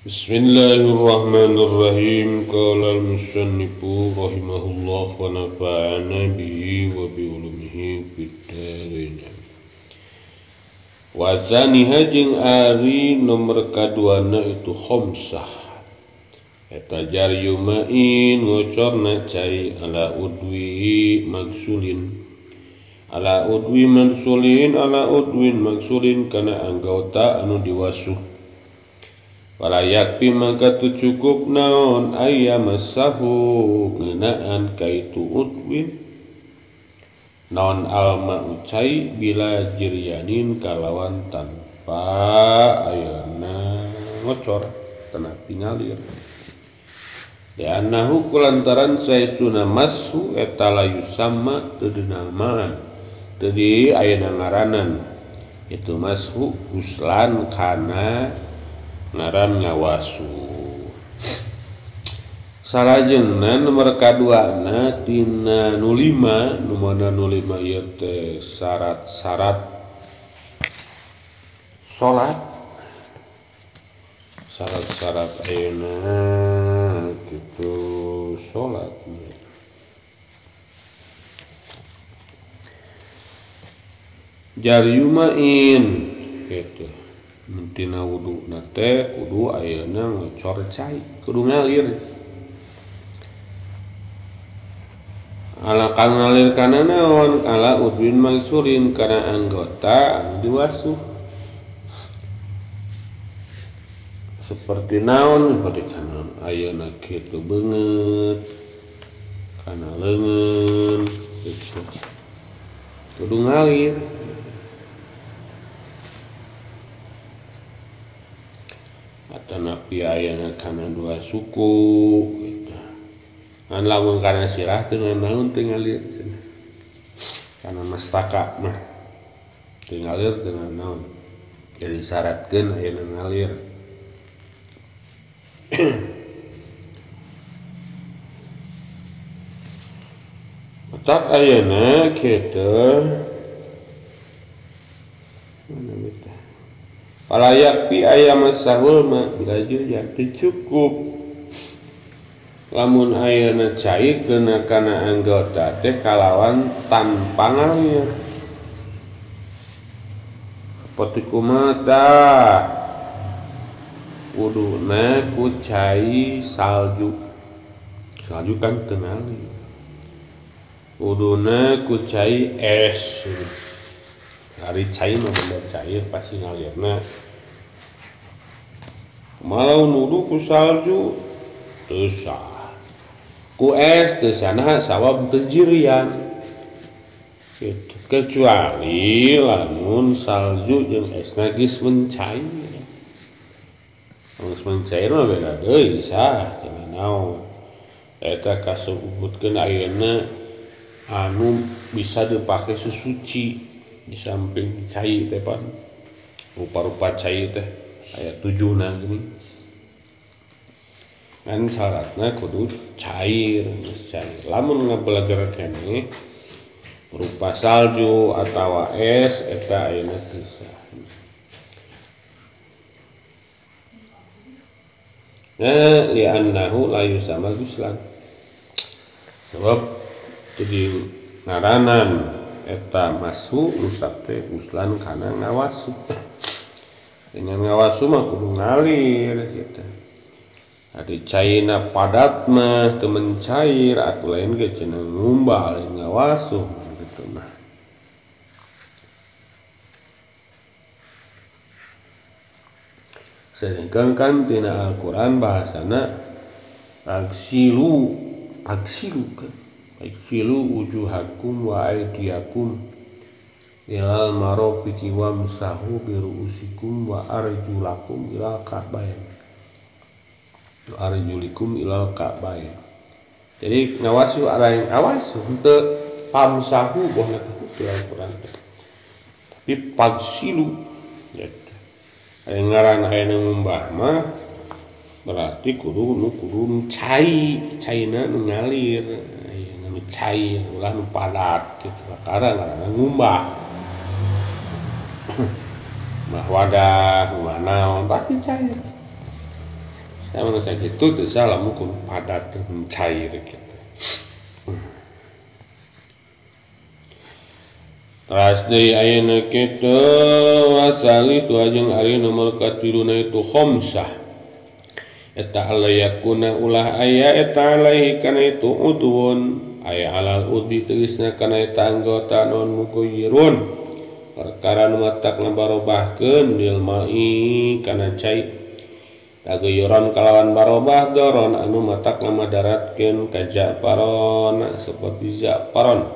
Bismillahirrahmanirrahim. Qala al-musannifu rahimahullah wa nafa'ana bihi wa bi ulumihi fid dharain. Wa zaniha jeung ari nomor kaduana itu khamsah. Eta jaryu ma'in ngocorna cai ala udwi maksulin. Ala udwi maksulin ala udwin maksulin kana anggota anu diwasuh. Walayakpi maka tu cukup naon ayamasahu ngeunaan kaitu udwin naon alma ucai bila jiryanin kalawan tanpa ayana ngocor tanah tingalir liannahu kulantaran saestuna masu eta layu sama teu dinamaan teu di ayana ngaranan itu masu uslan kana ngaran ngawasu. Salajengna nomor kaduana tina nu 5 nu mana nu 5 ieu teh syarat-syarat salat. Syarat-syarat ayeuna kitu salat. Jaryumain kitu. Tina wudu nate kudu ayeuna ngocor cai kudu ngalir ala kang ngalir kana naon ala udwin maksurin kana anggota anu diwasuh seperti naon seperti kana ayeuna kitu beungeut kana leungeun kitu kudu ngalir. Atanapi ayana kana dua suku gitu. Ngan lamun kana sirah teu naon teu ngalir kana mastaka mah teu ngalir teu naon jadi syaratkeun ayana ngalir. Tak ayana kitu Walayakpi ayam sahul mah bilajur yang cukup lamun ayana cai kena kana anggota teh kalawan tanpa ngalir seperti kumata wuduna ku cai salju kan teu ngalir wuduna ku cai es hari cai mah bener cair pasti ngalirna malau nudu ku salju teu sah ku es teu sana sawab teu jirian gitu. Kecuali lamun salju jeung esna geus mencair geus mencair mah beda deui sah cenah naon eta kasebutkeun ayeuna anu bisa dipake susuci di samping cai teh pan rupa-rupa cai teh aya 7 na gini kan syaratna kudu cair lamun ngabelajar keneh berupa salju atawa es eta ayeuna teu sah. Li'annahu la yusama guslan sebab jadi ngaranan eta masu rusak teh guslan kana ngawasu dengan ngawasu mah kudu ngalir gitu. Adi caina padat mah teu mencair atuh lain ge cenah ngumbah lain ngawasu gitu mah. Sedangkan kan tina Al-Qur'an bahasana agsilu kan agsilu wujuhakum wa aydiyakum ilal marafiqi wamsahu bi ru'usikum wa arjulakum ilal ka'bayn. Arjulikum ilal ka'bayn. Jadi ngawasu araing awas henteu pamsahu bohna kitu Al-Qur'an. Tapi pagsilu gitu. Aya ngaran aya ngumbah mah berarti kudu caina nu ngalir, nu cai ulah nu padat gitu. Karang ngaranna ngumbah. Mah wadah mana pasti cair sama sakitu teu salah lamun padat cair kitu. Teras deui ayeuna kitu wasali suajeng ari nomor katiluna itu khamsah. Eta alayakuna ulah aya eta alaihi kana itu udun aya alal udbi tegasna kana eta anggota non mukoyirun perkara nu matak barobahkeun lil mai kana cai tagoyoron kalawan barobah doron anu matak ngamadaratkeun ka japaron seperti japaron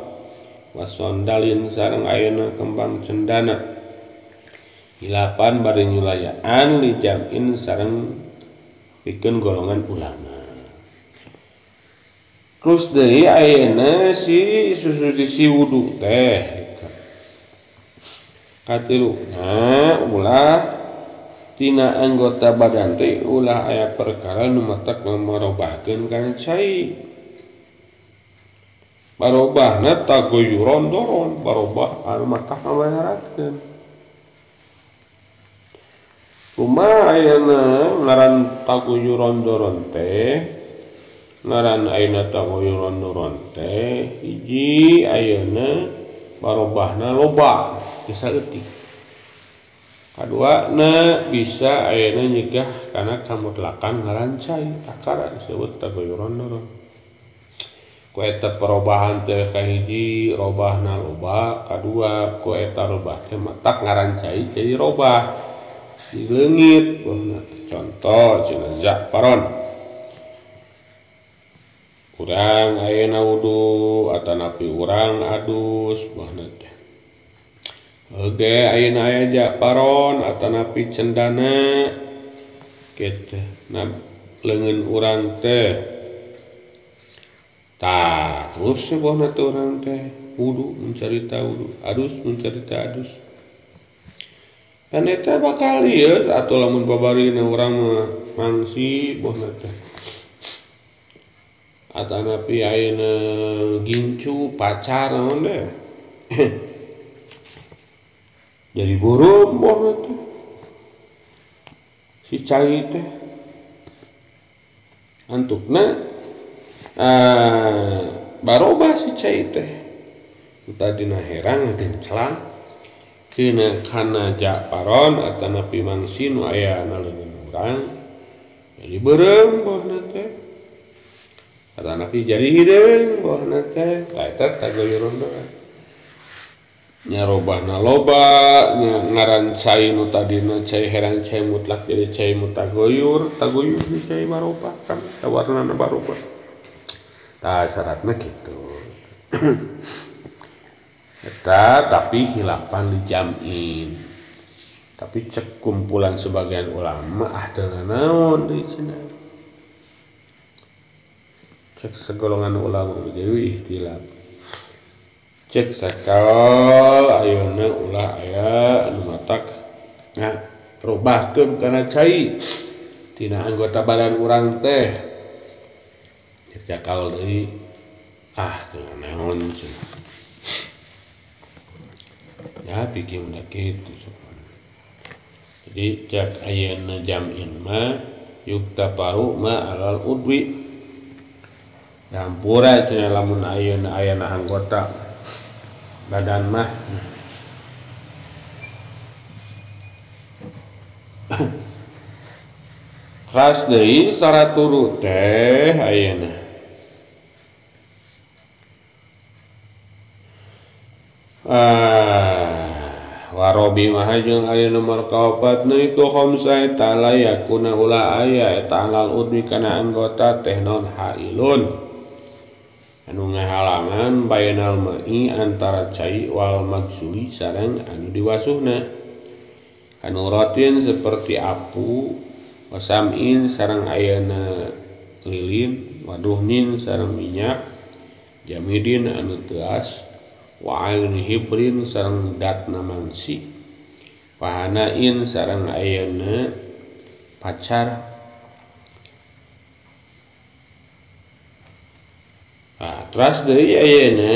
wasondalin sareng ayeuna kembang cendana hilapan bari nyulayaan li jam'in sareng pikeun golongan ulama. Terus deui ayeuna si susu wudu teh katiluna ulah tina anggota badan teh ulah aya perkara nu matak marobahkeun kana cai. Barobahna tagoyuron doron barobah anu matak ngabaharatkeun. Kumaha ayeuna ngaran tagoyuron doron teh ngaran ayeuna tagoyuron doron teh hiji ayeuna barobahna loba bisa eutik. Kaduana bisa ayeuna nyegah kana kamutlakan ngaran cai akara disebut tagoyuron doron. Ku eta perubahan teh kahiji robahna loba, kadua ku eta robah teh matak ngaran cai jadi robah di leungit. Contoh cenah zaparon urang ayeuna wudu atanapi urang adus bahna teh oge ayeuna aya zaparon atanapi cendana kitu na leungeun urang teh. Tah terus sebona teh urang teh wudu mencarita wudu adus mencarita adus kan eta bakal ieu atuh lamun babarina urang mah mangsi bohna teh atanapi ayeuna gincu pacar naon deh jadi burum bohna teh si cai teh antukna barobah si cai teh tadina herang gencelang kena kana japaron atanapi mangsi nu aya na leungeun urang jadi beureum bohna teh atanapi jadi hideung bohna teh eta tagoyuron doang nya robahna loba nya ngaran cai nu tadina cai herang cai mutlak jadi cai mutagoyur tagoyur di cai barobah kan warnana barobah. Tah syaratna kitu. Eta tapi hilapan dijam'in. Tapi cek kumpulan sebagian ulama teu naon deui cenah. Cek segolongan ulama deui ihtilaf. Cek sakal ayeuna ulah aya anu matak robahkeun kana cai tina anggota badan urang teh. Jakal deui teu naon cenah. Ya pikir udah kitu. Jadi cek ayeuna jam'in mah yuktafaru ma alal udwi. Dampura cenah lamun ayeuna ayana anggota badan mah. Teras deui saraturu teh ayeuna. Warobi mahajeng ari nomor kaopatna itu khamsah ta'ala yakuna ulah aya eta alal udwi kana anggota teh non hailun anu ngahalangan bainal mai antara cai wal magsuli sareng anu diwasuhna anu rotin seperti apu wasamin sareng ayeuna lilin waduhnin sareng minyak jamidin anu teas wa ayn hibrin sareng datna mangsi pahanain sareng ayeuna pacar. Teras deui ayeuna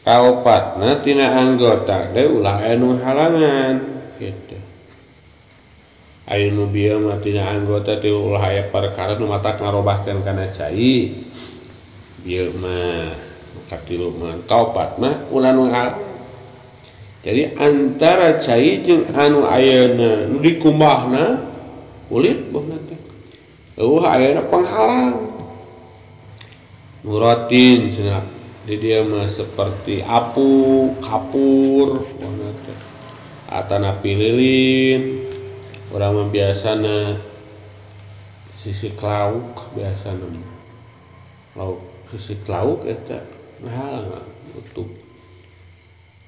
kaopatna tina anggota teh ulah anu halangan kitu. aya nu bieu mah tina anggota ti ulah aya perkara nu matak ngarobahkeun kana cai bieu mah katilu mah kaopat mah ulah nu jadi antara cai jeung anu ayeuna nu dikumbahna ulit bohna teh ayeuna penghalang muratin cenah di dia mah seperti apu kapur bohna teh atanapi lilin urang mah biasana sisik lauk biasana lauk sisik lauk eta ngahalang utuh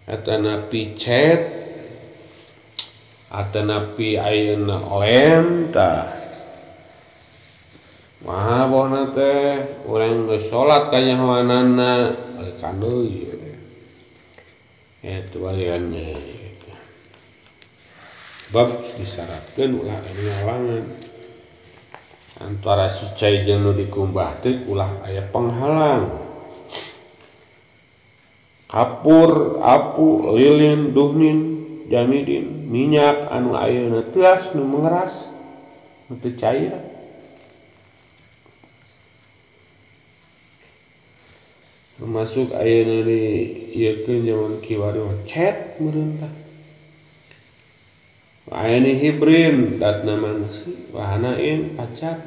atanapi cet atanapi ayeuna lem tah mah bohna teh urang geus salat ka nyahoanana balik ka deui eta balianna bab disyaratkeun ulah anu ngalangan antara si cai jeung nu dikumbah teh ulah aya penghalang kapur apu lilin duhnin jamidin minyak anu ayeuna teas nu mengeras nu teu cair termasuk ayeuna di ieukeun zaman kiwari cet meureun tah ayeuna hibrin datna mangsi wahanain pacat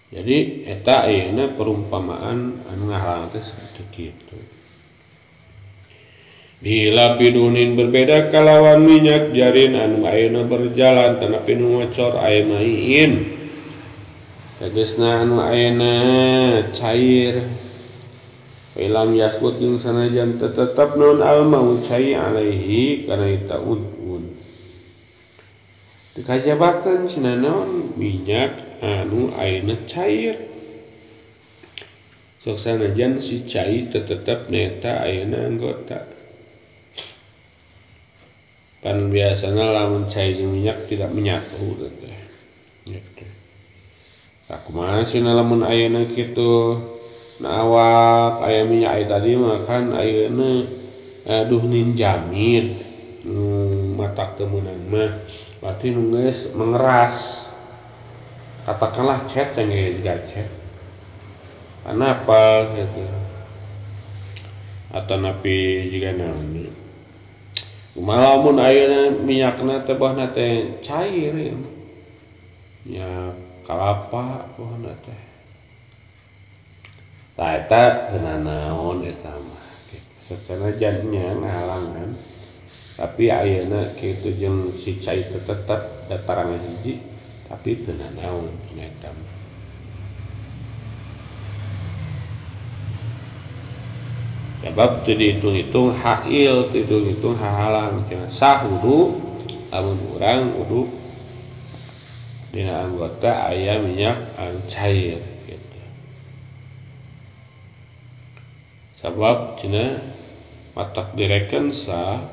jadi eta ayeuna perumpamaan anu ngahalang teh seperti kitu bila bidunin berbeda kalawan minyak jarin anu ayeuna berjalan tanapi nu ngocor aya maiin tegasna anu ayeuna cair ilam yaskut jeung sanajan tetep naon almau cai alaihi kana eta un dikajabakeun cenah naon minyak anu ayeuna cair sok sanajan si cai tetep neta ayeuna anggota kan biasana lamun cai jeung minyak tidak menyatu teh gitu. Sakumaha cenah lamun ayeuna kitu na awak aya minyak aya tadi mah kan ayeuna duhnin jamid matak teu meunang mah berarti nu geus mengeras katakanlah cet yang cet kenapa gitu atanapi jiga naon kumaha lamun ayeuna minyakna teh bohna teh cair ya kalapa bohna teh tah eta teu naon eta mah sanajan nya ngahalangan tapi ayeuna kitu jeung si cai tetep datarangan hiji tapi teu naon eta mah sebab teu dihitung-hitung hail teu dihitung-hitung hahalang cenah sah wudu lamun urang wudu dina anggota aya minyak anu cair gitu. Sabab cenah matak direkan sah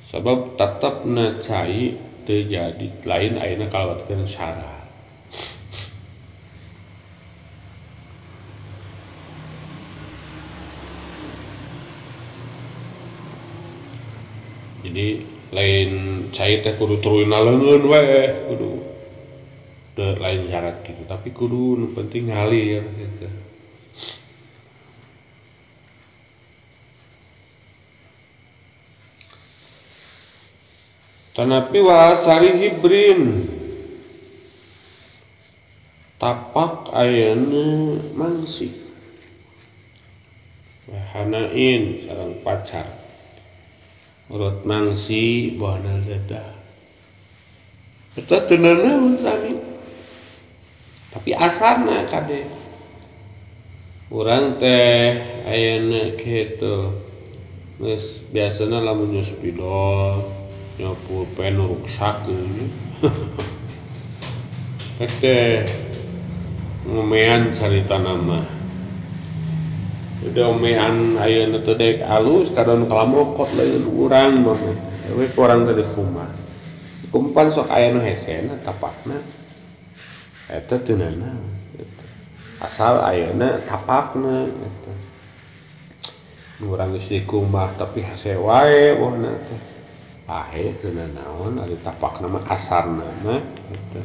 sabab tetepna cai teu jadi lain ayeuna kalawatkeun syarah. Jadi lain cai teh kudu turun leungeun we kudu teu lain syarat gitu tapi kudu nu penting ngalir gitu. Tanapi wa sari hibrin tapak ayeuna mangsi wahanain sareng pacar urut mangsi bohna dadah eta teu naon sami tapi asarna kade urang teh ayeuna kitu geus biasana lamun nyus pidol nyapu pen ruksak gitu teh ngomean caritana mah udah omean ayeuna teh daek alus kadon kalamokot lain urang mah we kurang teh kumah kumpan sok aya nu hesena tapakna eta teu naon gitu asal ayeuna tapakna gitu. Urang geus di kumah tapi hese wae bohna teh ahe teu naon ari tapakna mah asarna mah gitu.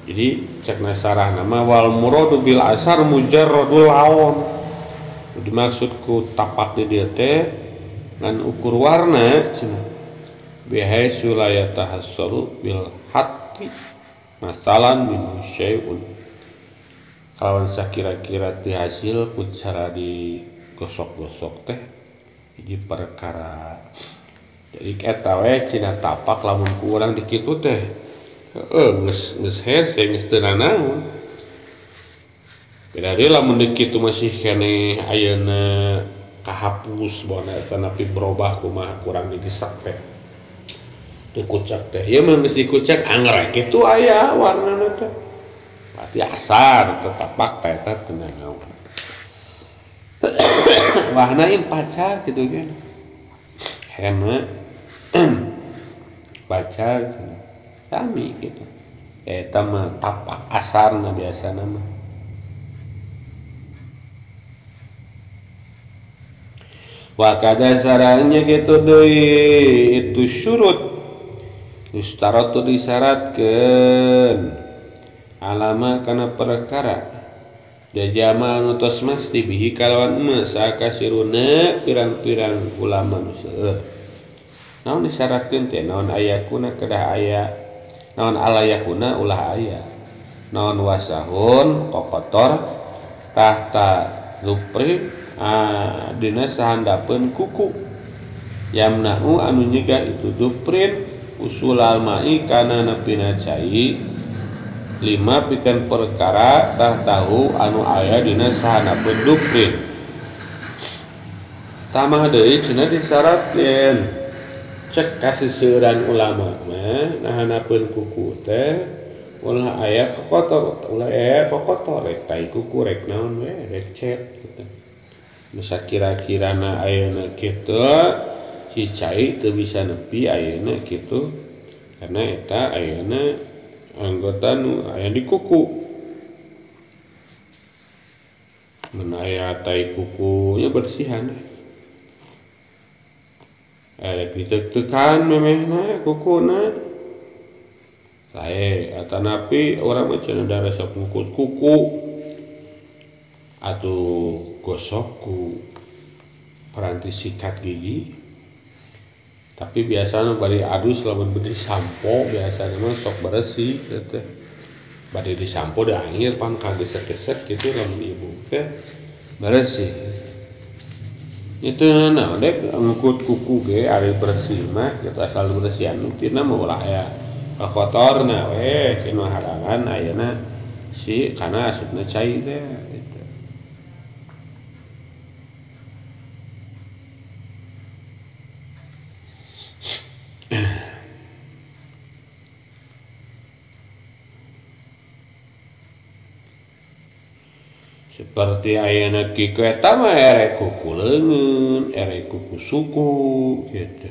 Jadi cekna sarah nama wal muradu bil asar mujarradul laon. Dimaksud ku tapak di dieu teh ngan ukur warna cenah. Bihaisu la yatahassalu bil hatti masalan min syai'un. Kawan sakira-kira ti hasil ku cara digosok-gosok teh hiji perkara. Jadi eta we cina tapak lamun ku urang di kitu teh geus hese geus teu nanaon. Beda deui lamun di kitu masih keneh ayeuna kahapus bona eta napi berubah kumaha kurang digesak teh. Dikucak teh ieu mah geus dikucak anggrek kitu aya warnana teh. Berarti asar tetapak teh eta teu nanaon. Wahna ieu pacar kitu kan. Hena pacar sami kitu. Eta mah tapak asarna biasana mah. Wa kada saranya kitu deui itu syurut. Istaratu disyaratkeun alama kana perkara jajama anu tos mesti bihi kalawan emas sakasiruna pirang-pirang ulama nu seueur. Naon disyaratkeun teh naon ayakuna kedah aya naon alayakuna ulah aya naon wasahun kokotor tahta zupri dina sahandapeun kuku yamna'u anu nyegah itu zuprin usulal ma'i kana nepina cai lima pikeun perkara tah tahu anu aya dina sahandapeun zuprin tamah deui cenah disyaratkeun cek kasiseuran ulama mah nahanapeun kuku teh ulah aya kokotor ulah aya kokotor rek tai kuku rek naon we rek cet kitu. Nu sakira-kirana ayeuna kitu si cai teu bisa nepi ayeuna kitu karena eta ayeuna anggota nu aya di kuku. Mun aya tai kukunya bersihan ditekan memehna kukuna sae atanapi urang mah cenah da resep ngukut kuku atuh gosok ku paranti sikat gigi tapi biasana bari adus lamun beri sampo biasana mah sok bersih teh bari di sampo da angir pan kageset-geset kitu lamun ibu teh bersih. Itu naon dek ngukut kuku ge ari bersih mah kitu asal bersihan nutina mah ulah aya kotorna we kinu harangan ayeuna si kana asupna cai teh gitu. Seperti ayeuna kiku eta mah ere kuku leungeun, ere kuku suku gitu.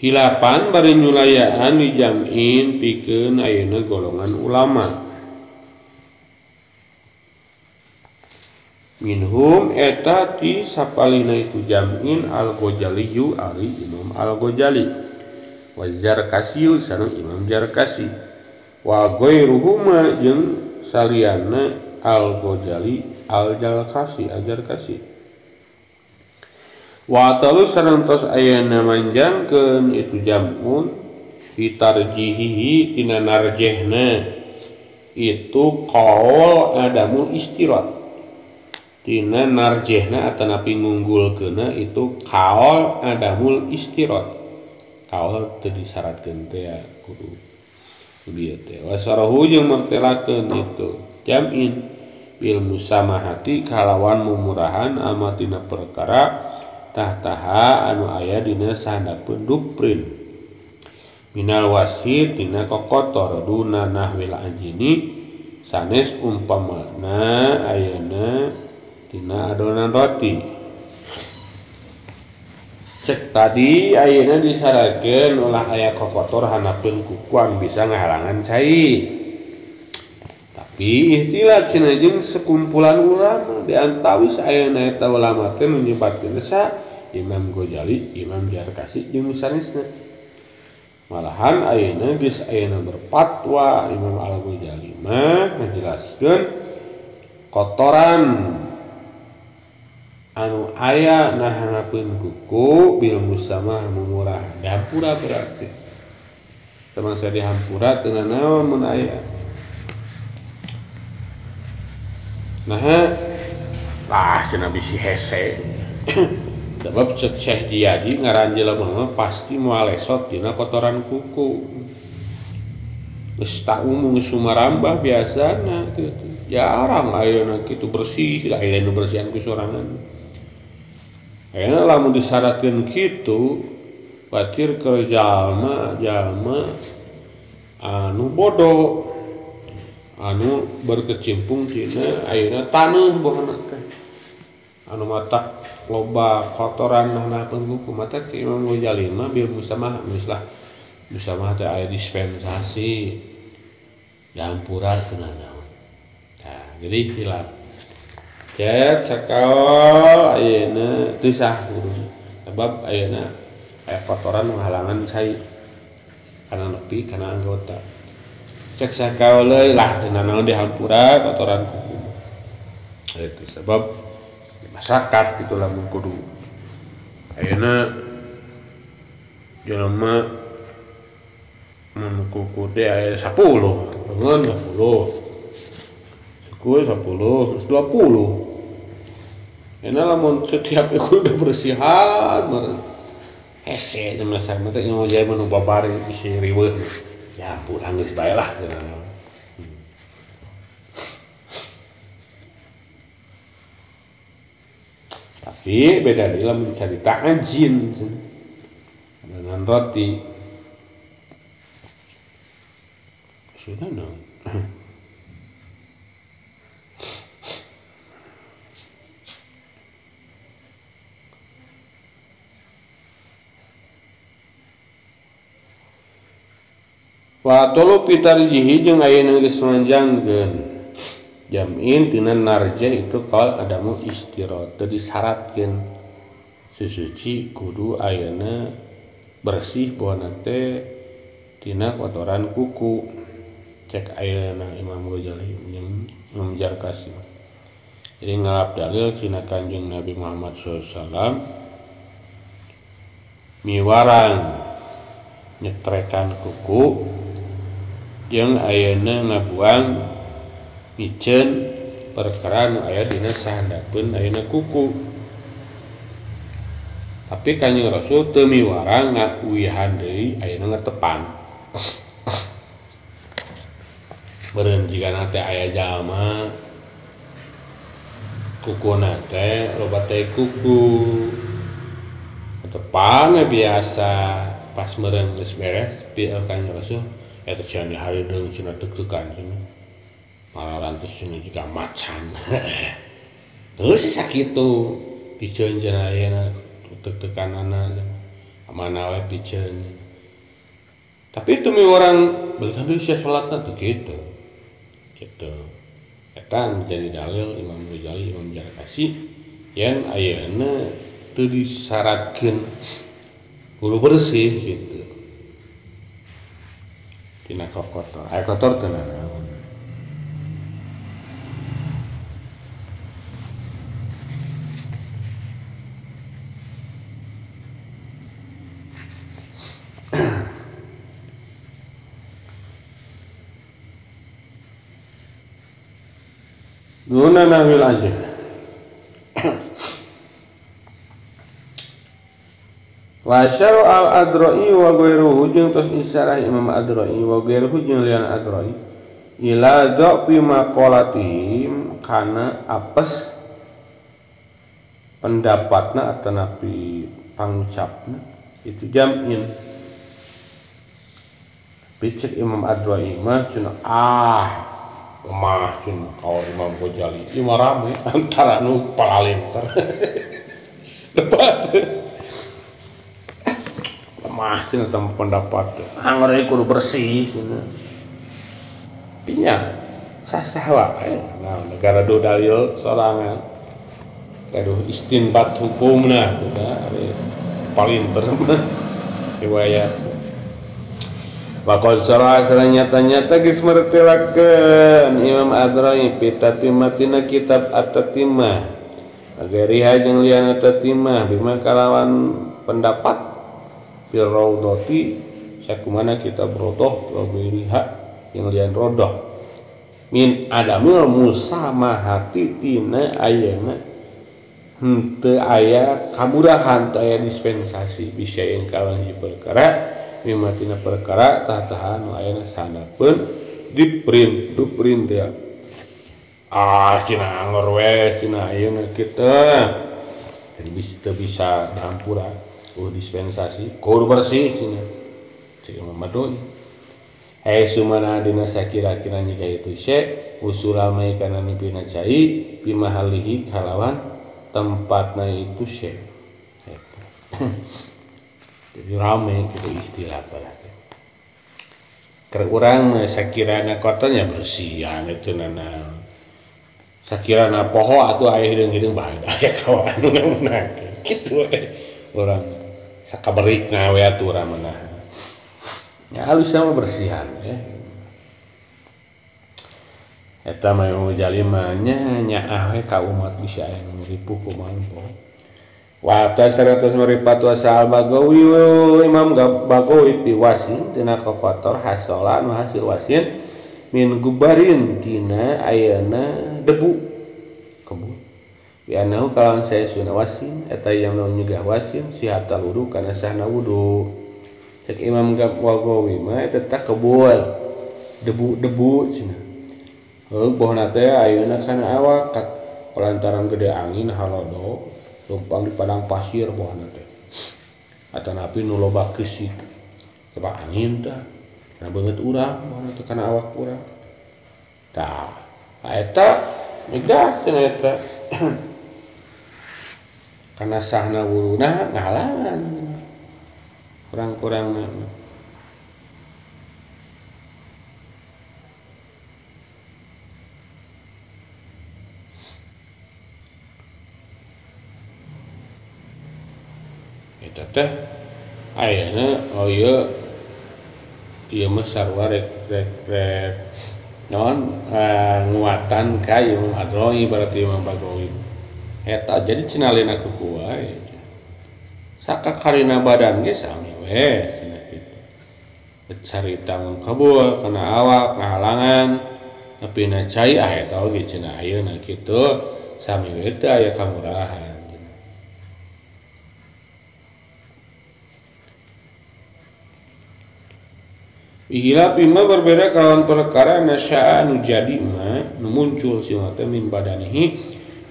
Hilapan bari nyulayaan dijam'in pikeun ayeuna golongan ulama. Minhum eta ti sapalina itu jam'in al-Ghazaliyu ari Imam al-Ghazali. Wa Zarkasiyu sareng Imam Zarkasi wa ghairuhuma jeung saliyana al-Ghazali al-Zarkasi wa talu sareng tos ayeuna manjangkeun itu jamun fitarjihihi tina narjehna itu qaul adamul istirat tina narjehna atanapi ngunggulkeuna itu qaul adamul istirat kaul teu disyaratkeun teh ya kudu dieu teh wasarahu jeung martelakeun itu jam'in bil musamahati kalawan mumurahan amatina perkara tahtaha anu aya dina sahandapeun duprin minal wasit tina kokotor duna nahwil anjini sanes umpamana ayeuna tina adonan roti Cek tadi ayeuna disyaratkeun ulah aya kokotor hanapeun kukuan bisa ngahalangan cai. Tapi ihtilaf cenah jeung sekumpulan ulama di antawis ayeuna eta ulama teh menyebutkeun sa Imam Ghazali, Imam Jarkasi jeung sanesna. Malahan ayeuna geus ayeuna berfatwa Imam Al-Ghazali mah ngajelaskeun kotoran anu aya nahanapeun kuku bil musamah mumurah dihampura berarti samangsa dihampura teu naon mun aya cenah bisi hese sebab cek Syekh Jiyadi ngaran jelema mah pasti moal lesot dina kotoran kuku geus tak umum geus sumarambah biasana kitu jarang ayeuna kitu bersih aya nu bersihan ku sorangan ayeuna lamun disyaratkeun kitu batir ke jalma anu bodoh anu berkecimpung tina ayeuna taneuh bohona teh anu mata loba kotoran nahanapeun kuku mata ke Imam Ghazali mah bil musamah teh aya dispensasi dihampura teu naon. Nah, jadi hilaf cek sakaol ayeuna teu sah sebab ayeuna aya kotoran menghalangan cai kana nepi kana anggota cek sakaol lah teu naon dihampura kotoran kuku itu sebab masyarakat gitu lamun kudu ayeuna jelema mun kuku teh aya 10 ngeun 10 kuy 10, 20. Enak lamun setiap ekor udah bersihan, hese jeung masak teh yang jadi menu babari bisi riweuh. Ya pulang geus bae lah. Tapi beda deui lamun carita anjin dengan roti. Sudah dong. Wa tolu pitarjihi jeung ayeuna geus manjangkeun jamin tina narja itu qaul adamu istirot teu disyaratkeun susuci kudu ayeuna bersih bohona teh tina kotoran kuku cek ayeuna Imam Ghazali jeung Imam Jarkasi jadi ngalap dalil cina Kanjeng Nabi Muhammad SAW miwarang nyetrekan kuku yang ayeuna ngabuang miceun perkara nu aya dina sahandapeun ayeuna kuku tapi Kanjeng Rasul teu miwarang ngauwihan deui ayeuna ngatepan beureun jigana teh aya jalma kukuna teh loba teh kuku ngatepan biasa pas meureun geus beres pi Kanjeng Rasul eta cenah diharedeung cenah deg-degan cenah malah rantes cenah juga macan teu sih sakitu piceun cenah ayeuna deg-deganana amana we piceun tapi itu mi orang balikan deui sia salatna teh kitu eta menjadi dalil Imam Ghazali Imam Jarkasi yang ayeuna teu disyaratkeun kudu bersih gitu tina kotor aya kotor teu naon Nuna nahwil aja wa syar al-Adra'i wa ghairuhu jeung tos isyarah Imam Adra'i wa ghairuhu jeung lian Adra'i ila dha'fi maqalatihim kana apes pendapatna atanapi pangucapna itu jam'in picek Imam Adra'i mah cenah lemah cenah kaul Imam Ghazali ieu mah rame antara nu palalenter debat lemah cenah tam pendapat anggar kudu bersih cenah pinya sah-sah wae nah negara dodal ieu sorangan gaduh istinbat hukumna paling termah riwayat Wakil salah nyata-nyata geus mertelakeun Imam Adra'i pitatimatina kitab at-tatimah agariha jeung liana tatimah bima kalawan pendapat fil raudhati sakumana kitab raudhah wa ghairiha jeung lian raudhah min adamil musamahati tina ayeuna henteu aya kamurahan teu aya dispensasi bisa yang kawan perkara mimatina perkara tah-tahan nu aya sanapeun diprint ya cenah anggar we cenah ayeuna kitu jadi bisa dihampura dispensasi kudu bersih cenah cek Imam Madun sumana dina sakira-kira nya kitu syek usulal mai kana nipina cai bimahalihi kalawan tempatna itu syek jadi rame gitu istilah berarti keur urang sakirana kotornya bersihan itu nana sakirana poho atuh aya hideung-hideung bae aya kawan ngeunah kitu urang sakaberikna we atuh urang meunah nya halusna mah bersihan ya eta mah jalimanya nyaah we ka umat bisa aya nu ripuh kumaha poho wa tasaratus marifat wa sa'al Bagawi Imam Bagawi fi wasin tina kotor hasola nu hasil wasin min gubarin tina ayana debu kebun ya nahu kalan saya sunna wasin eta yang nyegah wasin sihatal wudu kana sahna wudu cek Imam Bagawi mah eta teh kebul debu-debu cenah pohona teh ayeuna kana awak lantaran gede angin halodo tumpang di padang pasir pohona teh atanapi nu loba keus itu coba angin tah kana beungeut urang pohona teh kana awak urang tah eta megah cenah eta kana sahna wuduna ngahalangan kurang-kurangna eta teh ayeuna ieu mah sarua rek naon nguatan ka Imam Adra'i berarti Imam Bagawi eta jadi cenalina kuku wae sakakarina badan ge sami we cenah kitu carita kabul kana awak ngahalangan nepina cai eta oge cenah ayeuna kitu sami we teh aya kamurahan Ihilaf bima berbeda kawan perkara nasya'a nu jadi ma nu muncul si mata min badanihi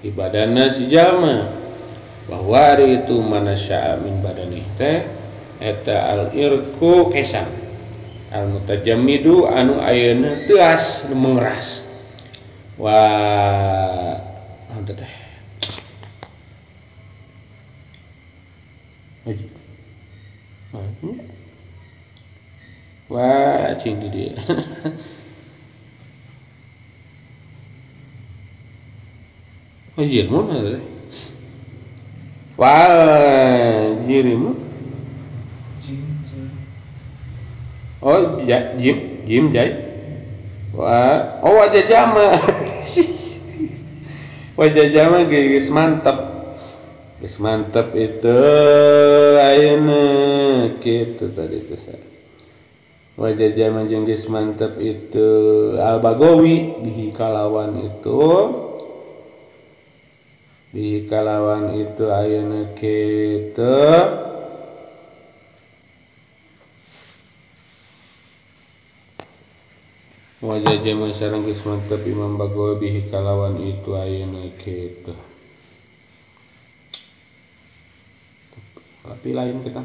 di badanna si jalma bahwa ari itu manasya'a min badanihi teh eta al irku kesang al mutajammidu anu ayeuna teas nu mengeras wa teh wah cing di dia jir mana teh wah jirimu oh jim jai wah oh wajah jama wajah jama geus mantap itu ayeuna kitu tadi teh wajah jama jeung geus mantap itu Al Bagawi di kalawan itu ayeuna kitu wajah jama sareng geus mantap Imam Bagawi di kalawan itu ayeuna kitu tapi lain kita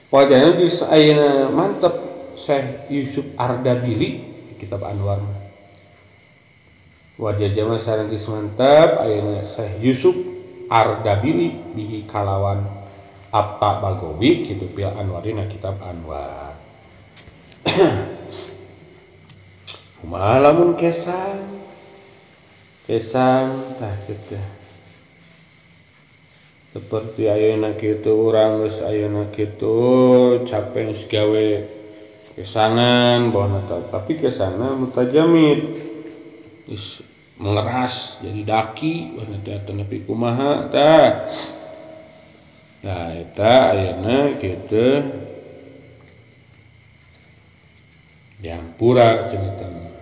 wajahnya geus ayeuna mantap Syekh Yusuf Ardabili kitab Anwar wajah jama sareng geus mantap ayeuna Syekh Yusuf Ardabili bihi kalawan apa bagowi gitu pil Anwarina kitab Anwar. Kumaha lamun kesang tah kitu. Seperti ayeuna kitu urang geus ayeuna kitu capek geus gawe kesangan bahwa tapi kesana mutajamid geus mengeras jadi daki bahwa teh nepi kumaha tah. Nah eta ayeuna kitu diampura cenah.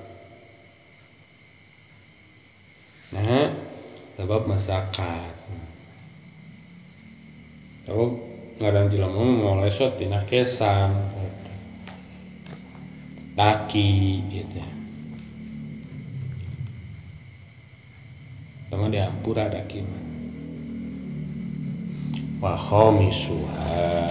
Nah sebab masakan kalau ngadang jelema mau lesot tina kesang daki gitu sama diampura daki wa khamisuha